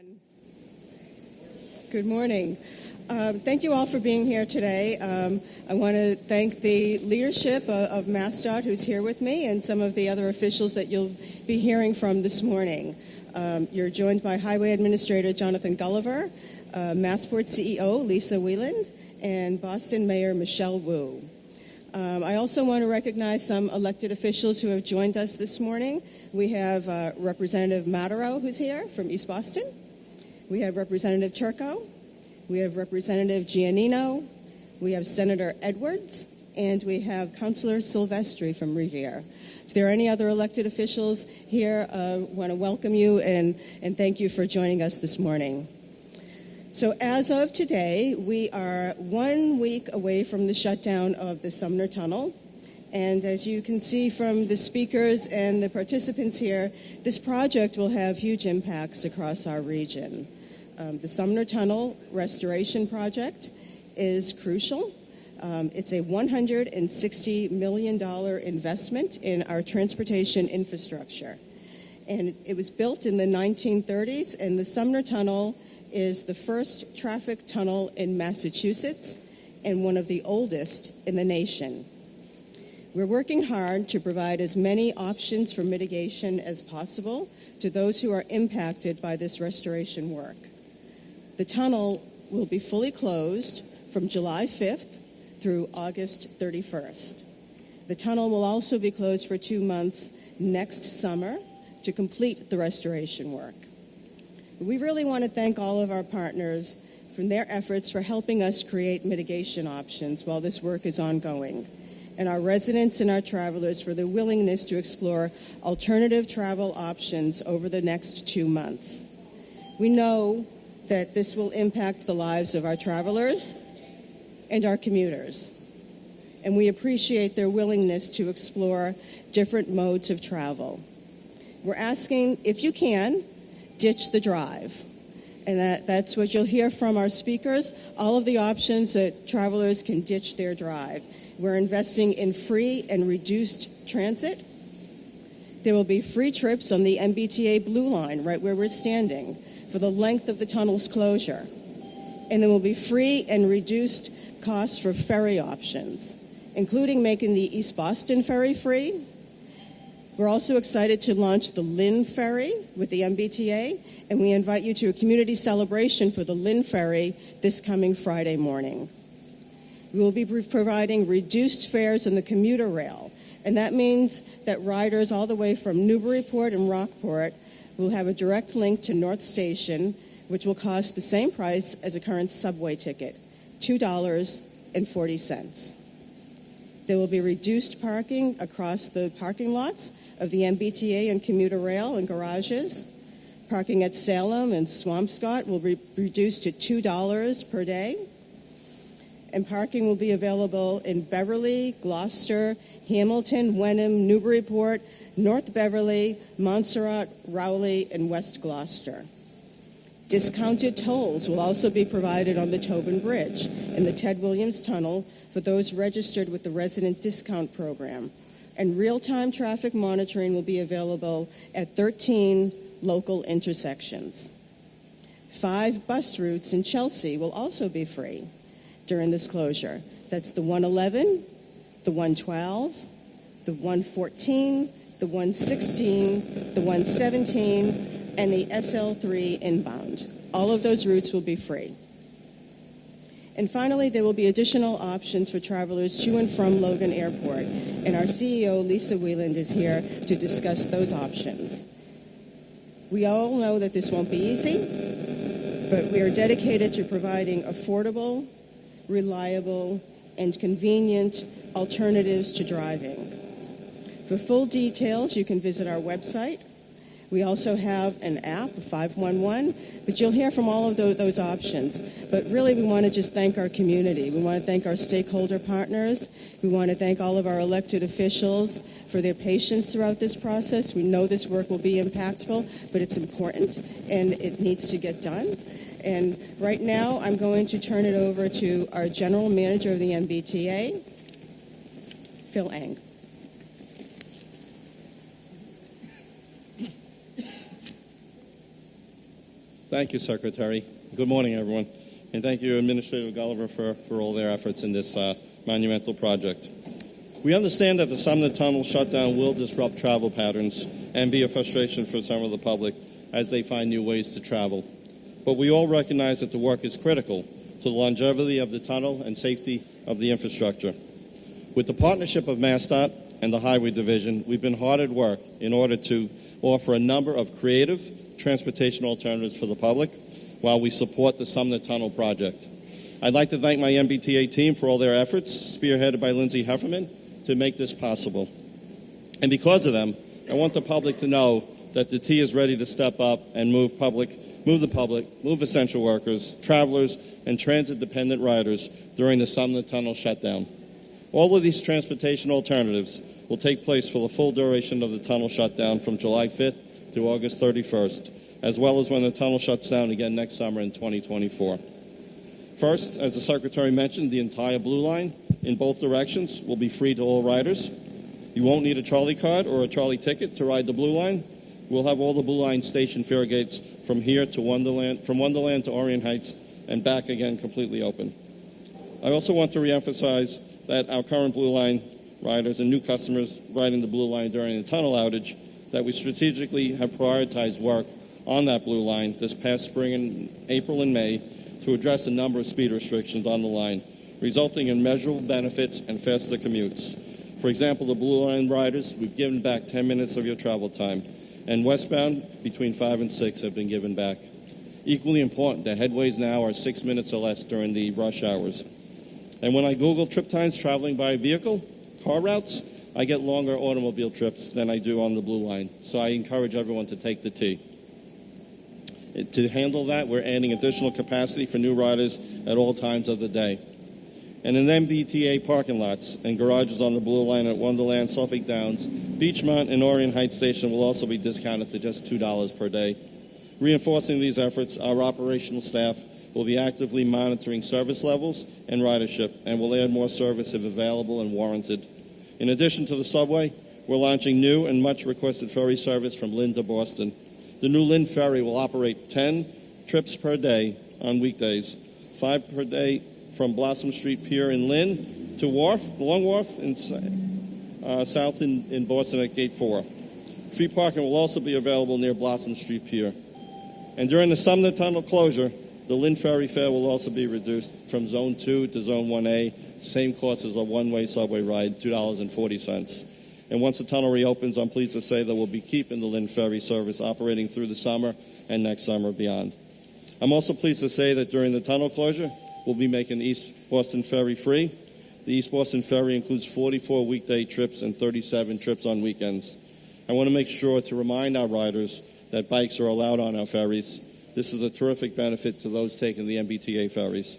everyone. Good morning. Thank you all for being here today. I want to thank the leadership of MassDOT who's here with me and some of the other officials that you'll be hearing from this morning. You're joined by Highway Administrator Jonathan Gulliver, Massport CEO Lisa Wieland, and Boston Mayor Michelle Wu. I also want to recognize some elected officials who have joined us this morning. We have Representative Matero, who's here from East Boston. We have Representative Turco. We have Representative Giannino. We have Senator Edwards. And we have Councilor Silvestri from Revere. If there are any other elected officials here, I want to welcome you and thank you for joining us this morning. So as of today, we are 1 week away from the shutdown of the Sumner Tunnel. And as you can see from the speakers and the participants here, this project will have huge impacts across our region. The Sumner Tunnel Restoration Project is crucial. It's a $160 million investment in our transportation infrastructure. And it was built in the 1930s, and the Sumner Tunnel is the first traffic tunnel in Massachusetts and one of the oldest in the nation. We're working hard to provide as many options for mitigation as possible to those who are impacted by this restoration work. The tunnel will be fully closed from July 5th through August 31st. The tunnel will also be closed for 2 months next summer to complete the restoration work. We really want to thank all of our partners for their efforts for helping us create mitigation options while this work is ongoing, and our residents and our travelers for their willingness to explore alternative travel options over the next 2 months. We know that this will impact the lives of our travelers and our commuters, and we appreciate their willingness to explore different modes of travel. We're asking, if you can, ditch the drive. And that's what you'll hear from our speakers, all of the options that travelers can ditch their drive. We're investing in free and reduced transit. There will be free trips on the MBTA Blue Line, right where we're standing, for the length of the tunnel's closure. And there will be free and reduced costs for ferry options, including making the East Boston ferry free. We're also excited to launch the Lynn Ferry with the MBTA, and we invite you to a community celebration for the Lynn Ferry this coming Friday morning. We will be providing reduced fares on the commuter rail, and that means that riders all the way from Newburyport and Rockport will have a direct link to North Station, which will cost the same price as a current subway ticket, $2.40. There will be reduced parking across the parking lots of the MBTA and commuter rail and garages. Parking at Salem and Swampscott will be reduced to $2 per day. And parking will be available in Beverly, Gloucester, Hamilton, Wenham, Newburyport, North Beverly, Montserrat, Rowley, and West Gloucester. Discounted tolls will also be provided on the Tobin Bridge and the Ted Williams Tunnel for those registered with the Resident Discount Program. And real-time traffic monitoring will be available at 13 local intersections. 5 bus routes in Chelsea will also be free during this closure. That's the 111, the 112, the 114, the 116, the 117, and the SL3 inbound. All of those routes will be free. And finally, there will be additional options for travelers to and from Logan Airport. And our CEO, Lisa Wieland, is here to discuss those options. We all know that this won't be easy, but we are dedicated to providing affordable, reliable, and convenient alternatives to driving. For full details, you can visit our website. We also have an app, 511, but you'll hear from all of those options. But really, we want to just thank our community. We want to thank our stakeholder partners. We want to thank all of our elected officials for their patience throughout this process. We know this work will be impactful, but it's important, and it needs to get done. And right now, I'm going to turn it over to our General Manager of the MBTA, Phil Eng. Thank you, Secretary. Good morning, everyone. And thank you, Administrator Gulliver, for all their efforts in this monumental project. We understand that the Sumner Tunnel shutdown will disrupt travel patterns and be a frustration for some of the public as they find new ways to travel. But we all recognize that the work is critical to the longevity of the tunnel and safety of the infrastructure. With the partnership of MassDOT and the Highway Division, we've been hard at work in order to offer a number of creative transportation alternatives for the public while we support the Sumner Tunnel project. I'd like to thank my MBTA team for all their efforts, spearheaded by Lindsay Hefferman, to make this possible. And because of them, I want the public to know that the T is ready to step up and move essential workers, travelers, and transit-dependent riders during the Sumner Tunnel shutdown. All of these transportation alternatives will take place for the full duration of the tunnel shutdown from July 5th to August 31st, as well as when the tunnel shuts down again next summer in 2024. First, as the Secretary mentioned, the entire Blue Line in both directions will be free to all riders. You won't need a Charlie card or a Charlie ticket to ride the Blue Line. We'll have all the Blue Line station fare gates from here to Wonderland, from Wonderland to Orient Heights, and back again completely open. I also want to reemphasize that our current Blue Line riders and new customers riding the Blue Line during the tunnel outage, that we strategically have prioritized work on that Blue Line this past spring in April and May to address a number of speed restrictions on the line, resulting in measurable benefits and faster commutes. For example, the Blue Line riders, we've given back 10 minutes of your travel time, and westbound between 5 and 6 have been given back. Equally important, the headways now are 6 minutes or less during the rush hours. And when I Google trip times traveling by vehicle, car routes, I get longer automobile trips than I do on the Blue Line. So I encourage everyone to take the T. To handle that, we're adding additional capacity for new riders at all times of the day. And in MBTA parking lots and garages on the Blue Line at Wonderland, Suffolk Downs, Beachmont, and Orient Heights Station will also be discounted to just $2 per day. Reinforcing these efforts, our operational staff will be actively monitoring service levels and ridership, and will add more service if available and warranted. In addition to the subway, we're launching new and much requested ferry service from Lynn to Boston. The new Lynn Ferry will operate 10 trips per day on weekdays, 5 per day from Blossom Street Pier in Lynn to Long Wharf in south in Boston at Gate 4. Free parking will also be available near Blossom Street Pier. And during the Sumner Tunnel closure, the Lynn Ferry fare will also be reduced from Zone 2 to Zone 1A, same cost as a one-way subway ride, $2.40. And once the tunnel reopens, I'm pleased to say that we'll be keeping the Lynn Ferry service operating through the summer and next summer beyond. I'm also pleased to say that during the tunnel closure, we'll be making the East Boston Ferry free. The East Boston Ferry includes 44 weekday trips and 37 trips on weekends. I want to make sure to remind our riders that bikes are allowed on our ferries. This is a terrific benefit to those taking the MBTA ferries.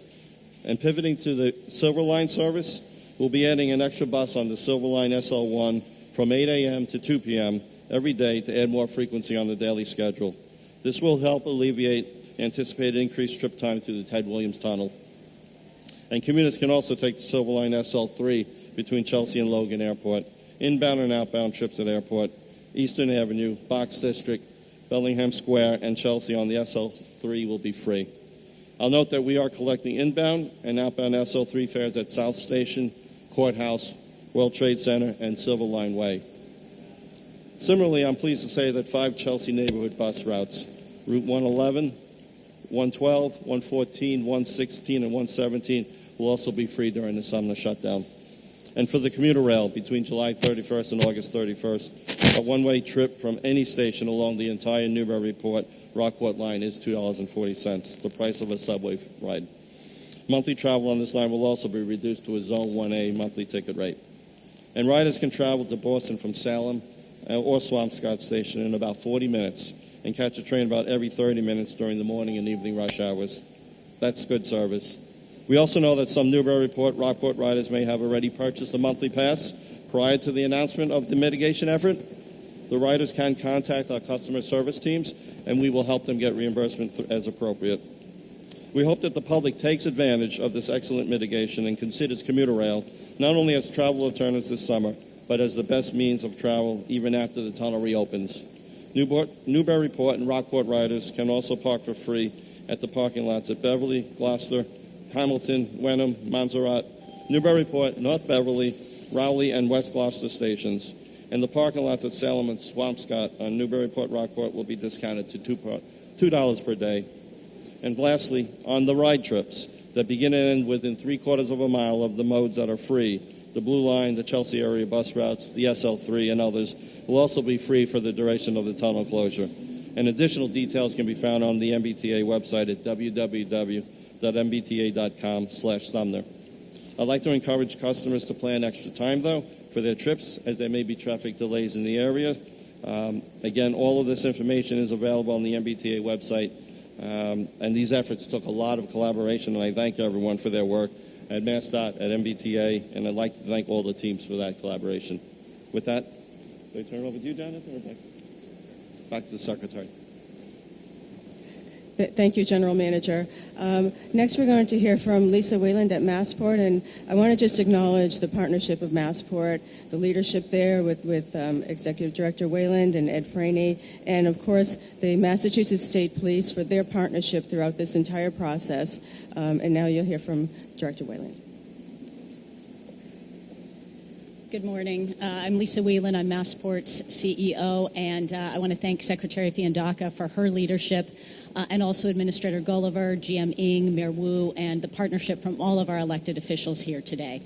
And pivoting to the Silver Line service, we'll be adding an extra bus on the Silver Line SL1 from 8 a.m. to 2 p.m. every day to add more frequency on the daily schedule. This will help alleviate anticipated increased trip time through the Ted Williams Tunnel. And commuters can also take the Silver Line SL3 between Chelsea and Logan Airport, inbound and outbound trips at Airport, Eastern Avenue, Box District, Bellingham Square, and Chelsea on the SL3 will be free. I'll note that we are collecting inbound and outbound SL3 fares at South Station, Courthouse, World Trade Center, and Silver Line Way. Similarly, I'm pleased to say that 5 Chelsea neighborhood bus routes, Route 111, 112, 114, 116, and 117, will also be free during the Sumner shutdown. And for the commuter rail, between July 31st and August 31st, a one-way trip from any station along the entire Newburyport-Rockport line is $2.40, the price of a subway ride. Monthly travel on this line will also be reduced to a Zone 1A monthly ticket rate. And riders can travel to Boston from Salem or Swampscott Station in about 40 minutes and catch a train about every 30 minutes during the morning and evening rush hours. That's good service. We also know that some Newburyport-Rockport riders may have already purchased a monthly pass prior to the announcement of the mitigation effort. The riders can contact our customer service teams, and we will help them get reimbursement as appropriate. We hope that the public takes advantage of this excellent mitigation and considers commuter rail not only as travel alternatives this summer, but as the best means of travel even after the tunnel reopens. Newburyport and Rockport riders can also park for free at the parking lots at Beverly, Gloucester, Hamilton, Wenham, Montserrat, Newburyport, North Beverly, Rowley, and West Gloucester stations. And the parking lots at Salem and Swampscott on Newburyport, Rockport will be discounted to $2 per day. And lastly, on the ride trips that begin and end within 3/4 of a mile of the modes that are free, the Blue Line, the Chelsea area bus routes, the SL3, and others will also be free for the duration of the tunnel closure. And additional details can be found on the MBTA website at www.mbta.com/Sumner. I'd like to encourage customers to plan extra time, though, for their trips, as there may be traffic delays in the area. Again, all of this information is available on the MBTA website, and these efforts took a lot of collaboration, and I thank everyone for their work at MassDOT, at MBTA, and I'd like to thank all the teams for that collaboration. With that, do I turn it over to you, Jonathan, or back to the Secretary? Thank you, General Manager. Next, we're going to hear from Lisa Wayland at Massport, and I want to just acknowledge the partnership of Massport, the leadership there with Executive Director Wayland and Ed Franey, and of course the Massachusetts State Police for their partnership throughout this entire process. And now you'll hear from Director Wayland. Good morning. I'm Lisa Whelan. I'm Massport's CEO, and I want to thank Secretary Fiandaca for her leadership, and also Administrator Gulliver, GM Ng, Mayor Wu, and the partnership from all of our elected officials here today.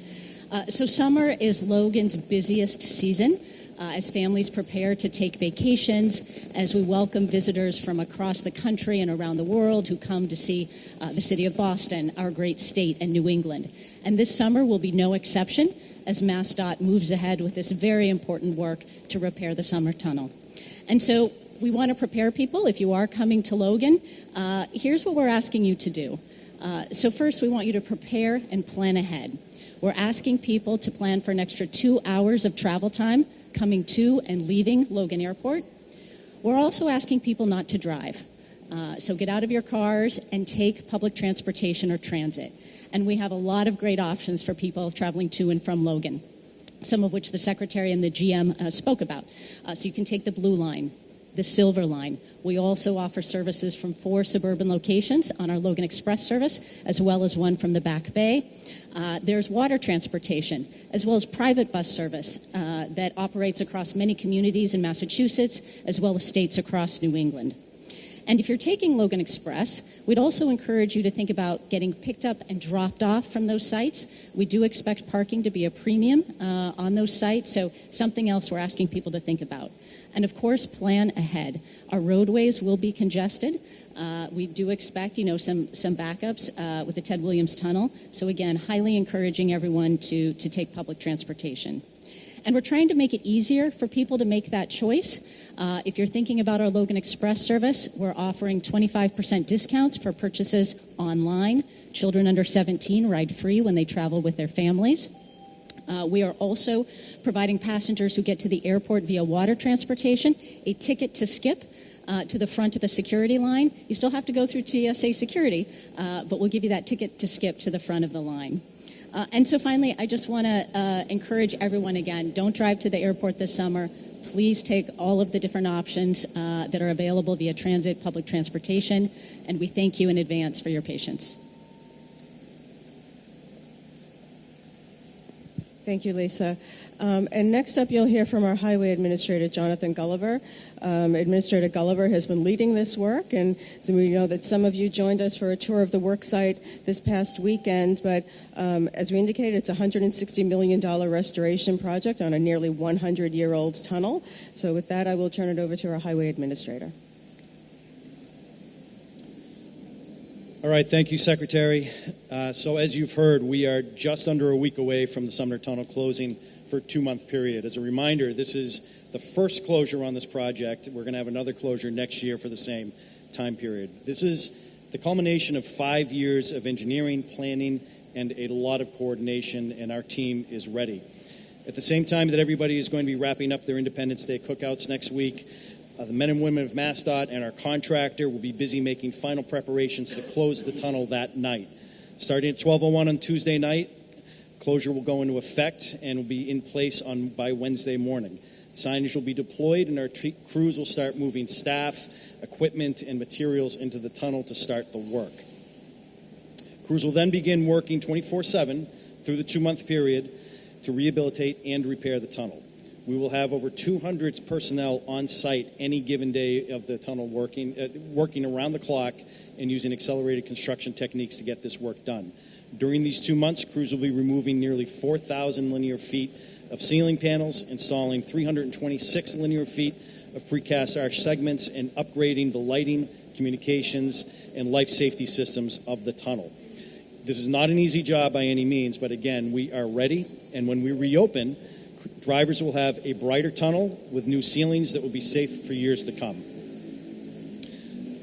So summer is Logan's busiest season as families prepare to take vacations, as we welcome visitors from across the country and around the world who come to see the city of Boston, our great state, and New England. And this summer will be no exception as MassDOT moves ahead with this very important work to repair the Sumner Tunnel. And so we want to prepare people. If you are coming to Logan, here's what we're asking you to do. So first, we want you to prepare and plan ahead. We're asking people to plan for an extra 2 hours of travel time coming to and leaving Logan Airport. We're also asking people not to drive. So get out of your cars and take public transportation or transit. And we have a lot of great options for people traveling to and from Logan, some of which the Secretary and the GM spoke about. So you can take the Blue Line, the Silver Line. We also offer services from 4 suburban locations on our Logan Express service, as well as one from the Back Bay. There's water transportation, as well as private bus service that operates across many communities in Massachusetts, as well as states across New England. And if you're taking Logan Express, we'd also encourage you to think about getting picked up and dropped off from those sites. We do expect parking to be a premium on those sites, so something else we're asking people to think about. And of course, plan ahead. Our roadways will be congested. We do expect, some backups with the Ted Williams Tunnel. So again, highly encouraging everyone to take public transportation. And we're trying to make it easier for people to make that choice. If you're thinking about our Logan Express service, we're offering 25% discounts for purchases online. Children under 17 ride free when they travel with their families. We are also providing passengers who get to the airport via water transportation a ticket to skip to the front of the security line. You still have to go through TSA security, but we'll give you that ticket to skip to the front of the line. And so finally, I just want to encourage everyone again, don't drive to the airport this summer. Please take all of the different options that are available via transit, public transportation, and we thank you in advance for your patience. Thank you, Lisa. And next up, you'll hear from our Highway Administrator, Jonathan Gulliver. Administrator Gulliver has been leading this work, and so we know that some of you joined us for a tour of the work site this past weekend, but as we indicated, it's a $160 million restoration project on a nearly 100-year-old tunnel. So with that, I will turn it over to our Highway Administrator. All right, thank you, Secretary. So as you've heard, we are just under a week away from the Sumner Tunnel closing for a 2-month period. As a reminder, this is the first closure on this project. We're going to have another closure next year for the same time period. This is the culmination of 5 years of engineering, planning, and a lot of coordination, and our team is ready. At the same time that everybody is going to be wrapping up their Independence Day cookouts next week, the men and women of MassDOT and our contractor will be busy making final preparations to close the tunnel that night. Starting at 12:01 on Tuesday night, closure will go into effect and will be in place by Wednesday morning. Signage will be deployed, and our crews will start moving staff, equipment, and materials into the tunnel to start the work. Crews will then begin working 24/7 through the 2-month period to rehabilitate and repair the tunnel. We will have over 200 personnel on site any given day of the tunnel working around the clock and using accelerated construction techniques to get this work done. During these 2 months, crews will be removing nearly 4,000 linear feet of ceiling panels, installing 326 linear feet of precast arch segments, and upgrading the lighting, communications, and life safety systems of the tunnel. This is not an easy job by any means, but again, we are ready, and when we reopen, drivers will have a brighter tunnel with new ceilings that will be safe for years to come.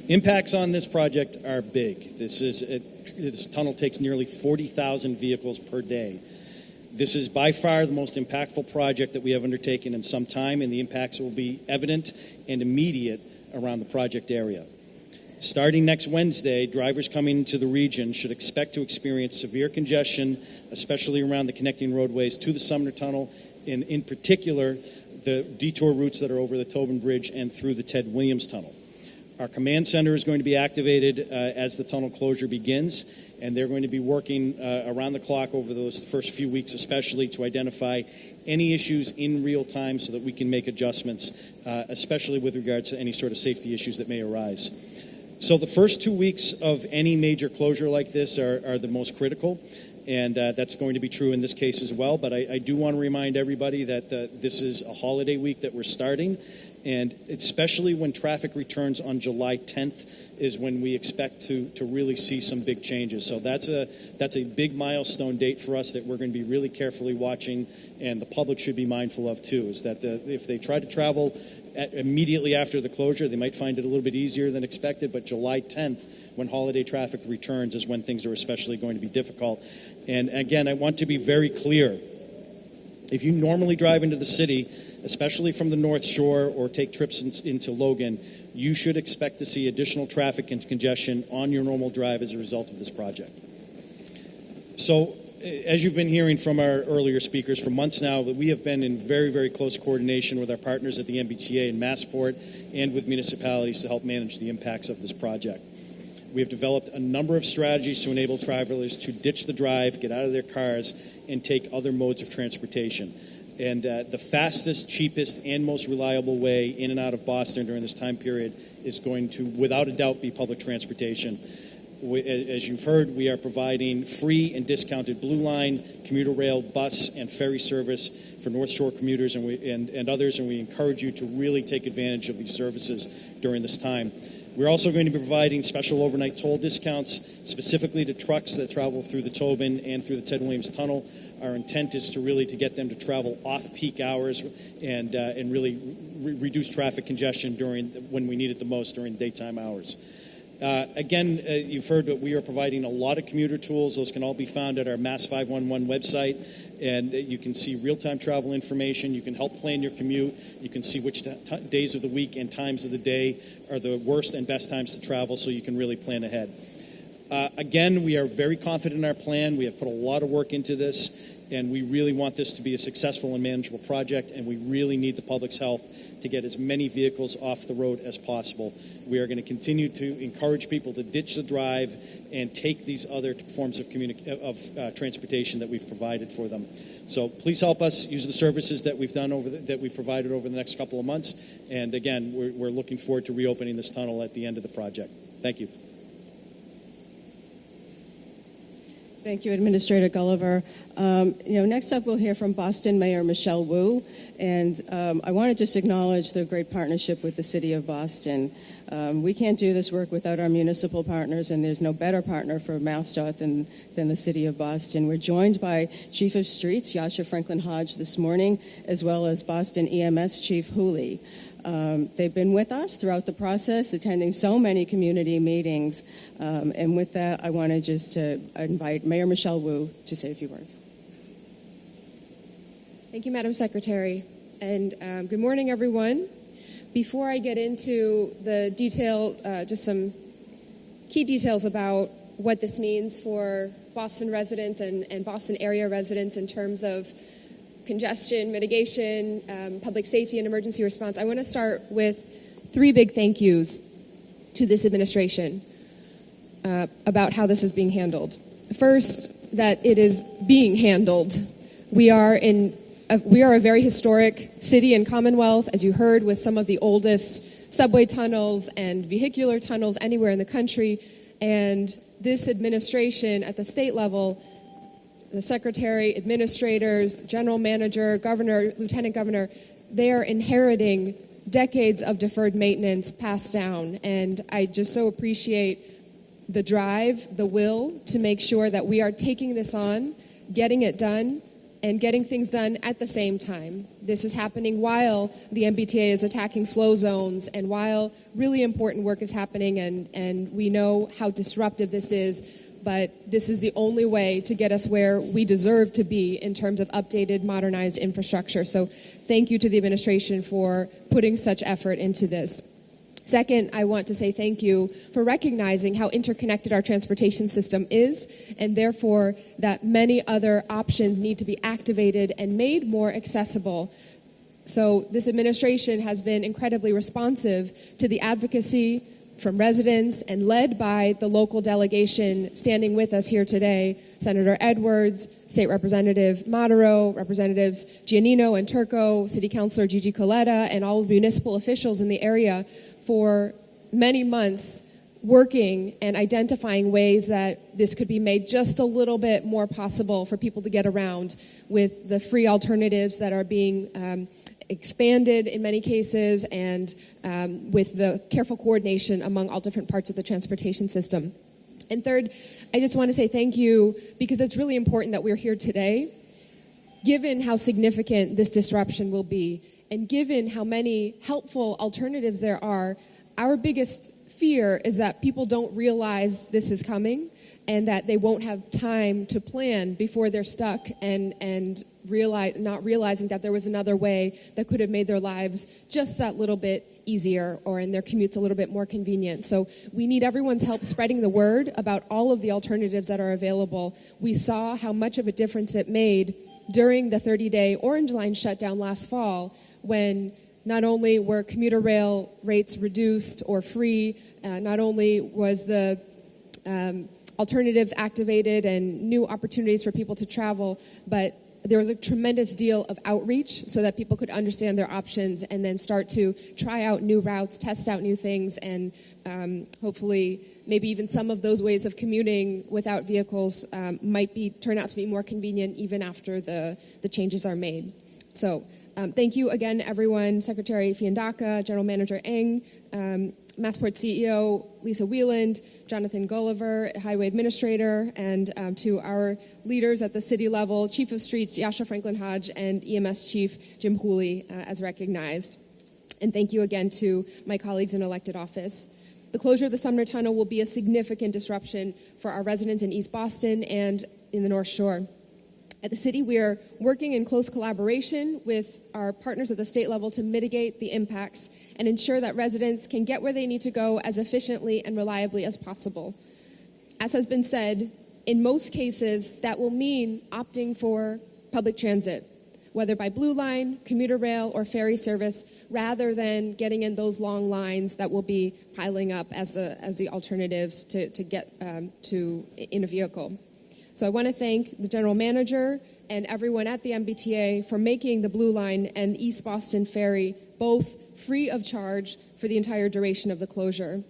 Impacts on this project are big. This tunnel takes nearly 40,000 vehicles per day. This is by far the most impactful project that we have undertaken in some time, and the impacts will be evident and immediate around the project area. Starting next Wednesday, drivers coming into the region should expect to experience severe congestion, especially around the connecting roadways to the Sumner Tunnel, and in particular, the detour routes that are over the Tobin Bridge and through the Ted Williams Tunnel. Our command center is going to be activated as the tunnel closure begins, and they're going to be working around the clock over those first few weeks, especially to identify any issues in real time so that we can make adjustments, especially with regard to any sort of safety issues that may arise. So the first 2 weeks of any major closure like this are the most critical, and that's going to be true in this case as well. But I do want to remind everybody that this is a holiday week that we're starting, and especially when traffic returns on July 10th is when we expect to really see some big changes. So that's a big milestone date for us that we're going to be really carefully watching, and the public should be mindful of too, is that if they try to travel immediately after the closure, they might find it a little bit easier than expected, but July 10th, when holiday traffic returns, is when things are especially going to be difficult. And again, I want to be very clear. If you normally drive into the city, especially from the North Shore, or take trips into Logan, you should expect to see additional traffic and congestion on your normal drive as a result of this project. So, as you've been hearing from our earlier speakers for months now, we have been in very, very close coordination with our partners at the MBTA and Massport and with municipalities to help manage the impacts of this project. We have developed a number of strategies to enable travelers to ditch the drive, get out of their cars, and take other modes of transportation. And the fastest, cheapest, and most reliable way in and out of Boston during this time period is going to, without a doubt, be public transportation. As you've heard, we are providing free and discounted Blue Line, commuter rail, bus, and ferry service for North Shore commuters and others, and we encourage you to really take advantage of these services during this time. We're also going to be providing special overnight toll discounts specifically to trucks that travel through the Tobin and through the Ted Williams Tunnel. Our intent is to get them to travel off-peak hours and really reduce traffic congestion when we need it the most during daytime hours. Again, you've heard that we are providing a lot of commuter tools. Those can all be found at our Mass 511 website, and you can see real-time travel information. You can help plan your commute. You can see which days of the week and times of the day are the worst and best times to travel, so you can really plan ahead. Again, we are very confident in our plan. We have put a lot of work into this, and we really want this to be a successful and manageable project, and we really need the public's help to get as many vehicles off the road as possible. We are going to continue to encourage people to ditch the drive and take these other forms of transportation that we've provided for them. So please help us use the services that we've provided over the next couple of months. And again, we're looking forward to reopening this tunnel at the end of the project. Thank you. Thank you, Administrator Gulliver. Next up, we'll hear from Boston Mayor Michelle Wu, and I want to just acknowledge the great partnership with the City of Boston. We can't do this work without our municipal partners, and there's no better partner for MassDOT than the City of Boston. We're joined by Chief of Streets, Yasha Franklin Hodge, this morning, as well as Boston EMS Chief Hooley. They've been with us throughout the process, attending so many community meetings. And with that, I want to just invite Mayor Michelle Wu to say a few words. Thank you, Madam Secretary. And good morning, everyone. Before I get into the detail, just some key details about what this means for Boston residents and Boston area residents in terms of congestion mitigation, public safety, and emergency response, I want to start with 3 big thank yous to this administration about how this is being handled. First, that it is being handled. We are a very historic city and commonwealth, as you heard, with some of the oldest subway tunnels and vehicular tunnels anywhere in the country. And this administration at the state level, the secretary, administrators, general manager, governor, lieutenant governor, they are inheriting decades of deferred maintenance passed down. And I just so appreciate the drive, the will to make sure that we are taking this on, getting it done, and getting things done at the same time. This is happening while the MBTA is attacking slow zones and while really important work is happening, and we know how disruptive this is, but this is the only way to get us where we deserve to be in terms of updated, modernized infrastructure. So thank you to the administration for putting such effort into this. Second, I want to say thank you for recognizing how interconnected our transportation system is, and therefore that many other options need to be activated and made more accessible. So this administration has been incredibly responsive to the advocacy from residents and led by the local delegation standing with us here today, Senator Edwards, State Representative Madero, Representatives Giannino and Turco, City Councilor Gigi Coletta, and all of the municipal officials in the area for many months working and identifying ways that this could be made just a little bit more possible for people to get around with the free alternatives that are being expanded in many cases, and with the careful coordination among all different parts of the transportation system. And third, I just want to say thank you because it's really important that we're here today, given how significant this disruption will be. And given how many helpful alternatives there are, our biggest fear is that people don't realize this is coming and that they won't have time to plan before they're stuck and not realizing that there was another way that could have made their lives just that little bit easier or in their commutes a little bit more convenient. So we need everyone's help spreading the word about all of the alternatives that are available. We saw how much of a difference it made during the 30-day Orange Line shutdown last fall, when not only were commuter rail rates reduced or free, not only was the alternatives activated and new opportunities for people to travel, but there was a tremendous deal of outreach so that people could understand their options and then start to try out new routes, test out new things, and hopefully maybe even some of those ways of commuting without vehicles might turn out to be more convenient even after the changes are made. So thank you again, everyone. Secretary Fiandaca, General Manager Eng, Massport CEO Lisa Wieland, Jonathan Gulliver, Highway Administrator, and to our leaders at the city level, Chief of Streets Yasha Franklin Hodge, and EMS Chief Jim Hooley, as recognized. And thank you again to my colleagues in elected office. The closure of the Sumner Tunnel will be a significant disruption for our residents in East Boston and in the North Shore. At the city, we are working in close collaboration with our partners at the state level to mitigate the impacts and ensure that residents can get where they need to go as efficiently and reliably as possible. As has been said, in most cases, that will mean opting for public transit, whether by Blue Line, commuter rail, or ferry service, rather than getting in those long lines that will be piling up as the alternatives to get in a vehicle. So I want to thank the general manager and everyone at the MBTA for making the Blue Line and the East Boston Ferry both free of charge for the entire duration of the closure.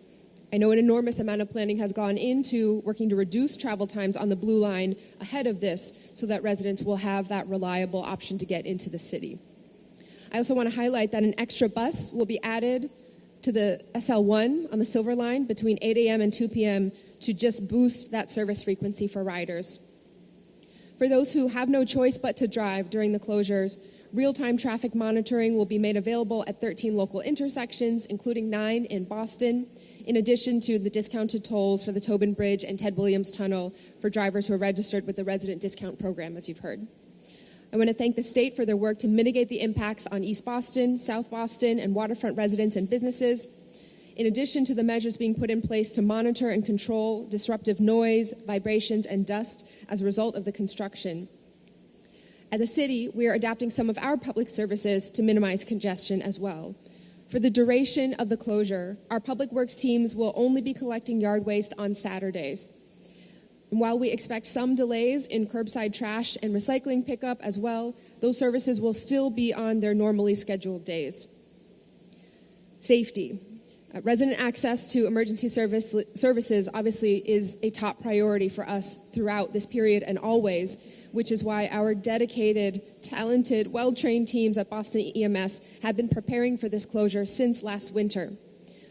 I know an enormous amount of planning has gone into working to reduce travel times on the Blue Line ahead of this so that residents will have that reliable option to get into the city. I also want to highlight that an extra bus will be added to the SL1 on the Silver Line between 8 a.m. and 2 p.m. to just boost that service frequency for riders. For those who have no choice but to drive during the closures, real-time traffic monitoring will be made available at 13 local intersections, including 9 in Boston, in addition to the discounted tolls for the Tobin Bridge and Ted Williams Tunnel for drivers who are registered with the Resident Discount Program, as you've heard. I want to thank the state for their work to mitigate the impacts on East Boston, South Boston, and waterfront residents and businesses, in addition to the measures being put in place to monitor and control disruptive noise, vibrations, and dust as a result of the construction. At the city, we are adapting some of our public services to minimize congestion as well. For the duration of the closure, our public works teams will only be collecting yard waste on Saturdays. And while we expect some delays in curbside trash and recycling pickup as well, those services will still be on their normally scheduled days. Safety. Resident access to emergency services obviously is a top priority for us throughout this period and always, which is why our dedicated, talented, well-trained teams at Boston EMS have been preparing for this closure since last winter.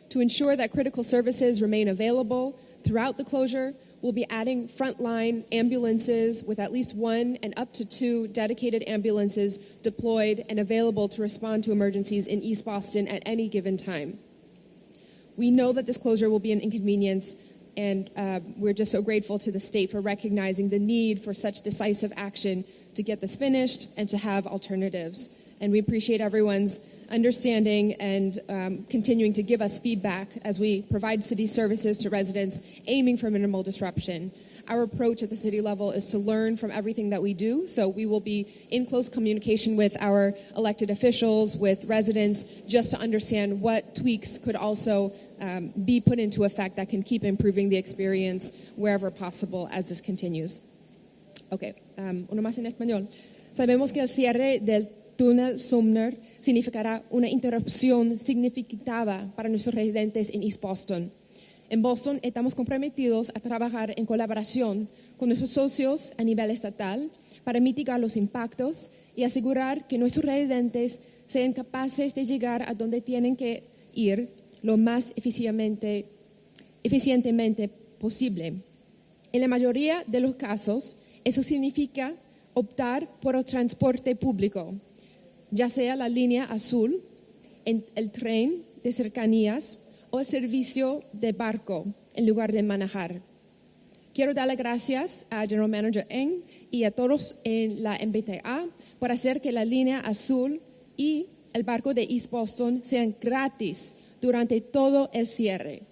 To ensure that critical services remain available throughout the closure, we'll be adding frontline ambulances with at least 1 and up to 2 dedicated ambulances deployed and available to respond to emergencies in East Boston at any given time. We know that this closure will be an inconvenience, and we're just so grateful to the state for recognizing the need for such decisive action to get this finished and to have alternatives. And we appreciate everyone's understanding and continuing to give us feedback as we provide city services to residents, aiming for minimal disruption. Our approach at the city level is to learn from everything that we do, so we will be in close communication with our elected officials, with residents, just to understand what tweaks could also be put into effect that can keep improving the experience wherever possible as this continues. Okay, uno más en español. Sabemos que el cierre del túnel Sumner significará una interrupción significativa para nuestros residentes en East Boston. En Boston estamos comprometidos a trabajar en colaboración con nuestros socios a nivel estatal para mitigar los impactos y asegurar que nuestros residentes sean capaces de llegar a donde tienen que ir lo más eficientemente posible. En la mayoría de los casos, eso significa optar por el transporte público, ya sea la línea azul, el tren de cercanías o el servicio de barco en lugar de manejar. Quiero darle gracias a General Manager Eng y a todos en la MBTA por hacer que la línea azul y el barco de East Boston sean gratis durante todo el cierre.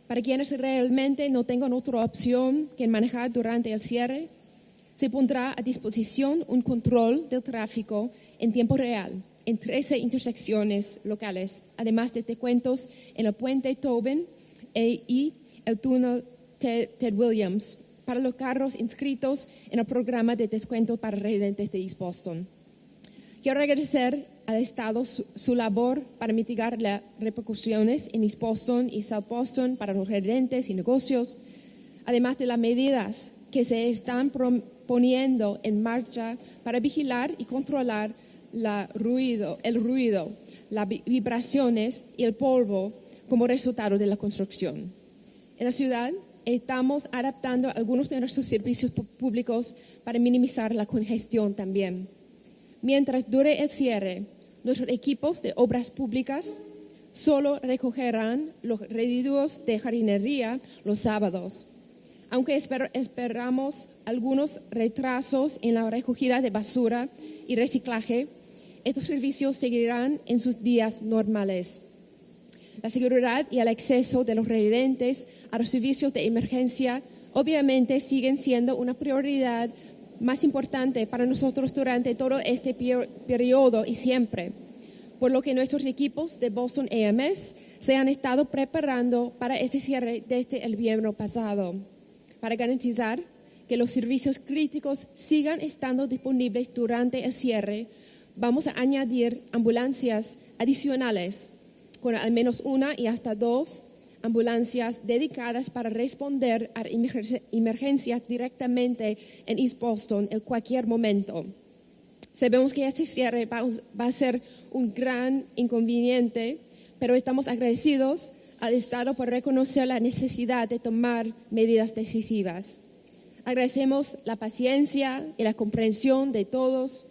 Para quienes realmente no tengan otra opción que manejar durante el cierre, se pondrá a disposición un control del tráfico en tiempo real en 13 intersecciones locales, además de descuentos en el puente Tobin y el túnel Ted Williams para los carros inscritos en el programa de descuento para residentes de East Boston. Quiero agradecer al Estado su labor para mitigar las repercusiones en East Boston y South Boston para los residentes y negocios, además de las medidas que se están poniendo en marcha para vigilar y controlar el ruido, las vibraciones y el polvo como resultado de la construcción. En la ciudad estamos adaptando algunos de nuestros servicios públicos para minimizar la congestión también. Mientras dure el cierre, nuestros equipos de obras públicas solo recogerán los residuos de jardinería los sábados. Aunque esperamos algunos retrasos en la recogida de basura y reciclaje, estos servicios seguirán en sus días normales. La seguridad y el acceso de los residentes a los servicios de emergencia obviamente siguen siendo una prioridad más importante para nosotros durante todo este periodo y siempre, por lo que nuestros equipos de Boston EMS se han estado preparando para este cierre desde el viernes pasado, para garantizar que los servicios críticos sigan estando disponibles durante el cierre. Vamos a añadir ambulancias adicionales, con al menos 1 y hasta 2 ambulancias dedicadas para responder a emergencias directamente en East Boston en cualquier momento. Sabemos que este cierre va a ser un gran inconveniente, pero estamos agradecidos al Estado por reconocer la necesidad de tomar medidas decisivas. Agradecemos la paciencia y la comprensión de todos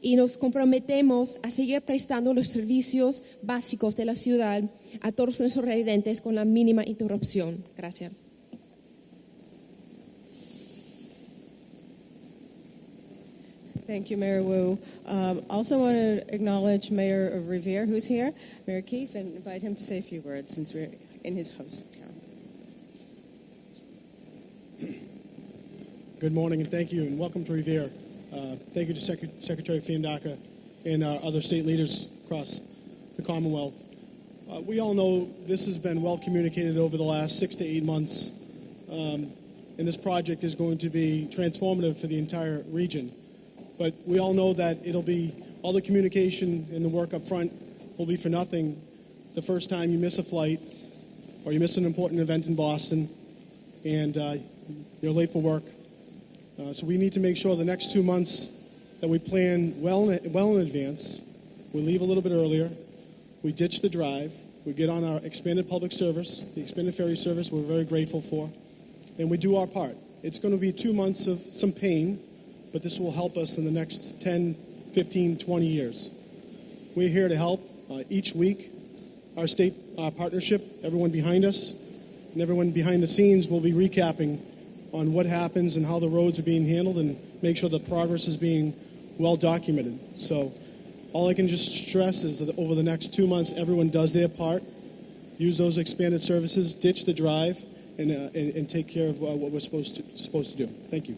y nos comprometemos a seguir prestando los servicios básicos de la ciudad a todos nuestros residentes con la mínima interrupción. Gracias. Thank you, Mayor Wu. Also want to acknowledge Mayor of Revere, who's here, Mayor Keefe, and invite him to say a few words since we're in his host town. Good morning and thank you and welcome to Revere. Thank you to Secretary Fiandaca and other state leaders across the Commonwealth. We all know this has been well communicated over the last 6 to 8 months, and this project is going to be transformative for the entire region. But we all know that it'll be all the communication and the work up front will be for nothing the first time you miss a flight or you miss an important event in Boston and you're late for work. So we need to make sure the next 2 months that we plan well in advance. We leave a little bit earlier. We ditch the drive. We get on our expanded public service, the expanded ferry service we're very grateful for, and we do our part. It's going to be 2 months of some pain, but this will help us in the next 10, 15, 20 years. We're here to help each week. Our state partnership, everyone behind us, and everyone behind the scenes will be recapping on what happens and how the roads are being handled and make sure the progress is being well documented. So all I can just stress is that over the next 2 months, everyone does their part, use those expanded services, ditch the drive, and take care of what we're supposed to do. Thank you.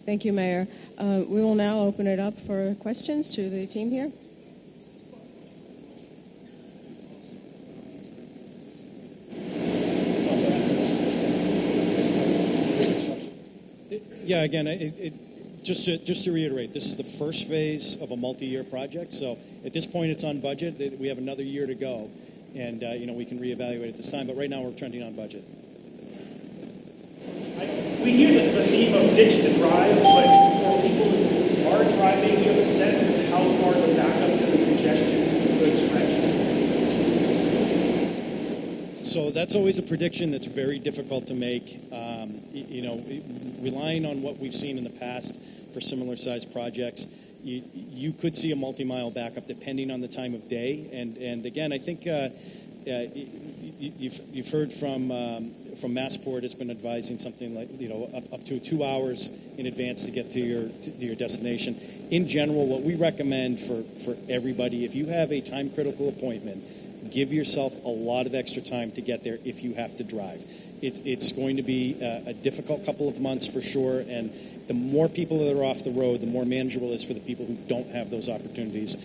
Thank you, Mayor. We will now open it up for questions to the team here. Yeah, again, just to reiterate, this is the first phase of a multi-year project. So at this point, it's on budget. We have another year to go, and we can reevaluate at this time. But right now, we're trending on budget. We hear the theme of ditch the drive, but for people who are driving, do you have a sense of how far the backups and the congestion could stretch? So that's always a prediction that's very difficult to make. Relying on what we've seen in the past for similar-sized projects, you could see a multi-mile backup depending on the time of day. And again, I think you've heard from Massport has been advising something like up to 2 hours in advance to get to your destination. In general, what we recommend for everybody, if you have a time-critical appointment, give yourself a lot of extra time to get there if you have to drive. It's going to be a difficult couple of months for sure, and the more people that are off the road, the more manageable it is for the people who don't have those opportunities,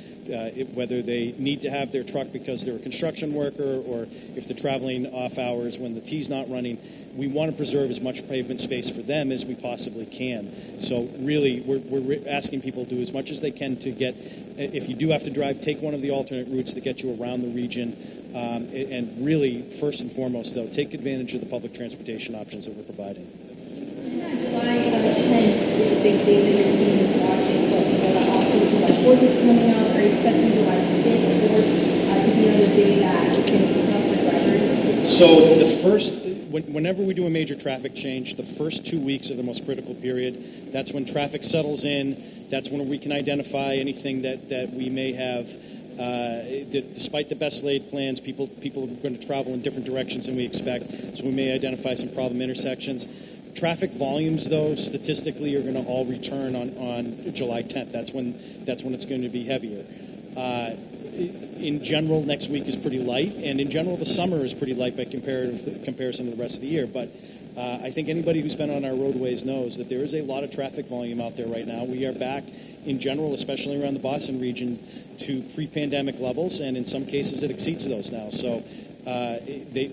whether they need to have their truck because they're a construction worker or if they're traveling off hours when the T's not running. We want to preserve as much pavement space for them as we possibly can. So really, we're asking people to do as much as they can to get, if you do have to drive, take one of the alternate routes that get you around the region. And really, first and foremost, though, take advantage of the public transportation options that we're providing. July 10th is a big day that your team is watching, but also July 4th is coming up. Are you expecting July 5th or 4th to be another day that is going to be tough for drivers? So whenever we do a major traffic change, the first 2 weeks are the most critical period. That's when traffic settles in. That's when we can identify anything that we may have. Despite the best laid plans, people are going to travel in different directions than we expect, so we may identify some problem intersections. Traffic volumes, though, statistically are going to all return on July 10th. That's when it's going to be heavier. In general, next week is pretty light, and in general, the summer is pretty light by comparison to the rest of the year. But I think anybody who's been on our roadways knows that there is a lot of traffic volume out there right now. We are back, in general, especially around the Boston region, to pre-pandemic levels, and in some cases it exceeds those now. So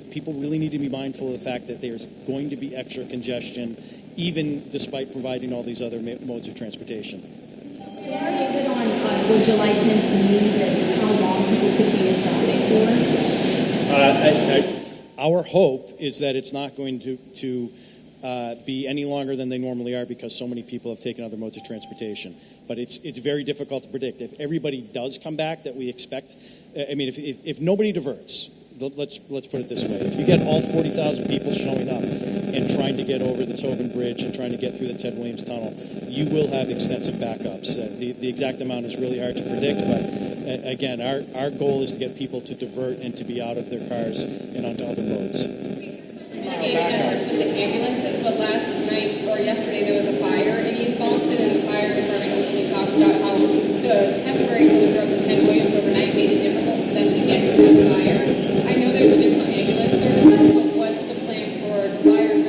people really need to be mindful of the fact that there's going to be extra congestion, even despite providing all these other modes of transportation. Are you good on what July 10th means and how long people could be in traffic for? Our hope is that it's not going to be any longer than they normally are because so many people have taken other modes of transportation. But it's very difficult to predict. If everybody does come back that we expect, if nobody diverts, let's put it this way. If you get all 40,000 people showing up and trying to get over the Tobin Bridge and trying to get through the Ted Williams Tunnel, you will have extensive backups. The exact amount is really hard to predict, but again, our goal is to get people to divert and to be out of their cars and onto other roads. To the ambulances, but last night or yesterday there was a fire in East Boston, and the fire department recently talked about how the temporary closure of the Ted Williams overnight made it difficult for them to get to the fire. I know there's additional ambulance services, but what's the plan for fire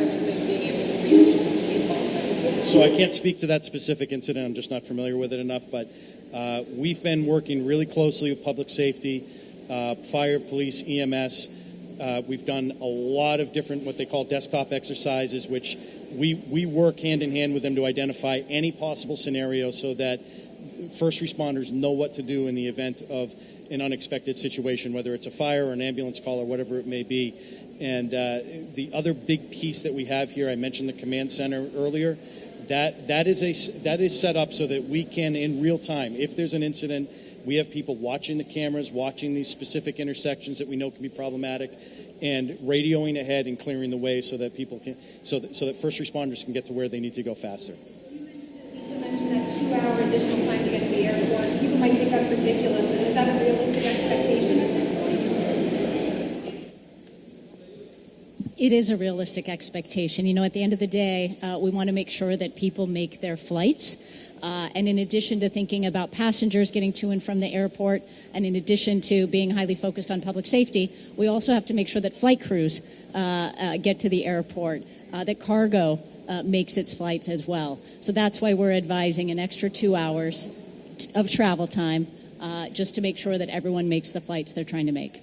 So I can't speak to that specific incident. I'm just not familiar with it enough. But we've been working really closely with public safety, fire, police, EMS. We've done a lot of different what they call desktop exercises, which we work hand in hand with them to identify any possible scenario so that first responders know what to do in the event of an unexpected situation, whether it's a fire or an ambulance call or whatever it may be. And the other big piece that we have here, I mentioned the command center earlier, that is set up so that we can, in real time, if there's an incident, we have people watching the cameras, watching these specific intersections that we know can be problematic, and radioing ahead and clearing the way so that people can, so that first responders can get to where they need to go faster. Lisa mentioned that 2-hour additional time to get to the airport. People might think that's ridiculous, but is that a realistic expectation at this point? It is a realistic expectation. You know, at the end of the day, we want to make sure that people make their flights. And in addition to thinking about passengers getting to and from the airport, and in addition to being highly focused on public safety, we also have to make sure that flight crews get to the airport, that cargo makes its flights as well. So that's why we're advising an extra 2 hours of travel time just to make sure that everyone makes the flights they're trying to make.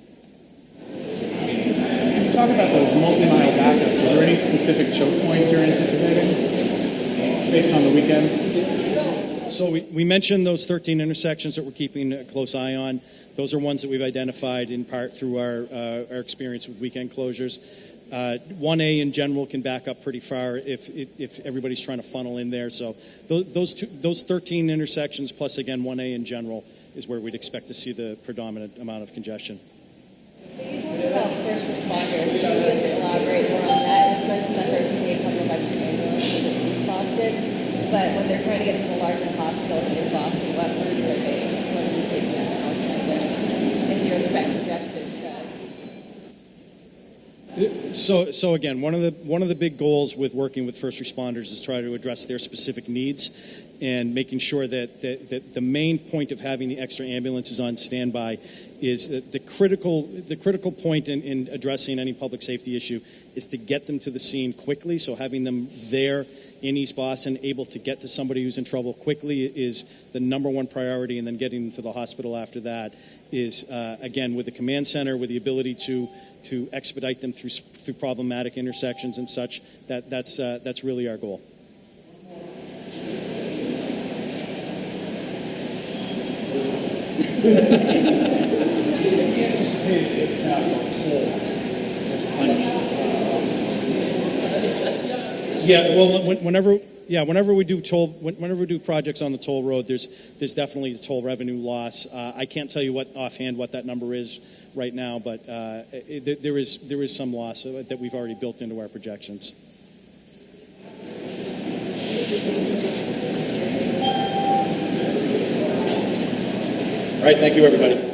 Can you talk about those multi-mile backups? Are there any specific choke points you're anticipating based on the weekends? So we mentioned those 13 intersections that we're keeping a close eye on. Those are ones that we've identified in part through our experience with weekend closures. 1A in general can back up pretty far if everybody's trying to funnel in there. So those 13 intersections plus, again, 1A in general is where we'd expect to see the predominant amount of congestion. So you talked about first responders. Can you just elaborate more on that? It's mentioned that there's going to be a couple of extra ambulances that are exhausted. But when they're trying to get to the larger hospitals and exhausting, what routes are they going to be taking as an alternative if you expect congestion? So again, one of the big goals with working with first responders is try to address their specific needs and making sure that the main point of having the extra ambulances on standby is that the critical point in addressing any public safety issue is to get them to the scene quickly. So having them there in East Boston, able to get to somebody who's in trouble quickly is the number one priority, and then getting them to the hospital after that is, again, with the command center, with the ability to expedite them through problematic intersections and such, that's really our goal. Yeah, well, whenever we do projects on the toll road, there's definitely a toll revenue loss. I can't tell you offhand what that number is right now, but there is some loss that we've already built into our projections. All right, thank you, everybody.